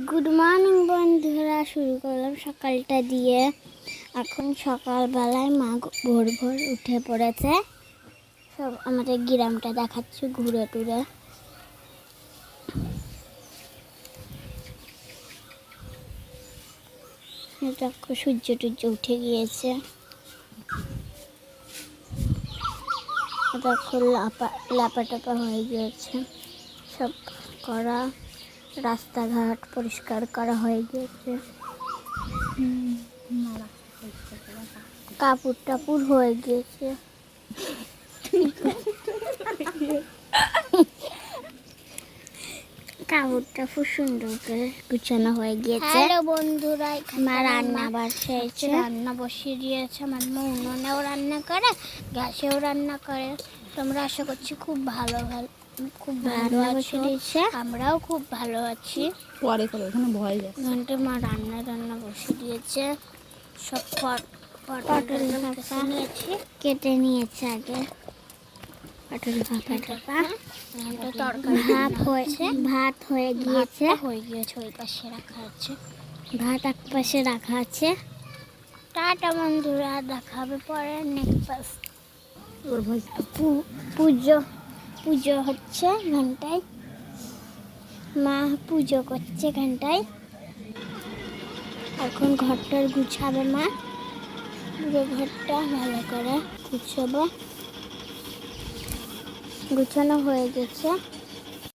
Good morning বন্ধুরা, শুরু করলাম সকালটা দিয়ে। এখন সকালবেলায় মা ভোর ভোর উঠে পড়েছে। সব আমাদের গ্রামটা দেখাচ্ছি ঘুরে টুরে। দেখো সূর্য টুর্য উঠে গিয়েছে। দেখো লাপা টাপা হয়ে গিয়েছে, সব করা। রাস্তাঘাট পরিষ্কার করা হয়ে গিয়েছে। কাপড় টাপড় হয়ে গিয়েছে। কাপড়টা খুব সুন্দর করে গুছানো হয়ে গিয়েছে। হ্যালো বন্ধুরা, মা রান্না বসিয়েছে, রান্না বসিয়ে দিয়েছে। আমার মা উনুনেও রান্না করে, গ্যাসেও রান্না করে। তোমরা আশা করছি খুব ভালো আছি। আমরাও খুব ভালো আছি। পরে করে ওখানে ভয় যায়। ঘন্টা মা রান্না বসিয়ে দিয়েছে। সব পটল নিয়েছি, কেটে নিয়েছে আগে। পটল তরকারি ভাত হয়ে গিয়েছে। ওই পাশে রাখা আছে, ভাত এক পাশে রাখা আছে। টাটা বন্ধুরা, দেখা হবে পরে নেক্সট। পুজো হচ্ছে ঘন্টায়, মা পুজো করছে ঘন্টায়। এখন ঘরটার গুছাবে মা, পুরো ঘরটা ভালো করে গুছাবো। গুছানো হয়ে গেছে।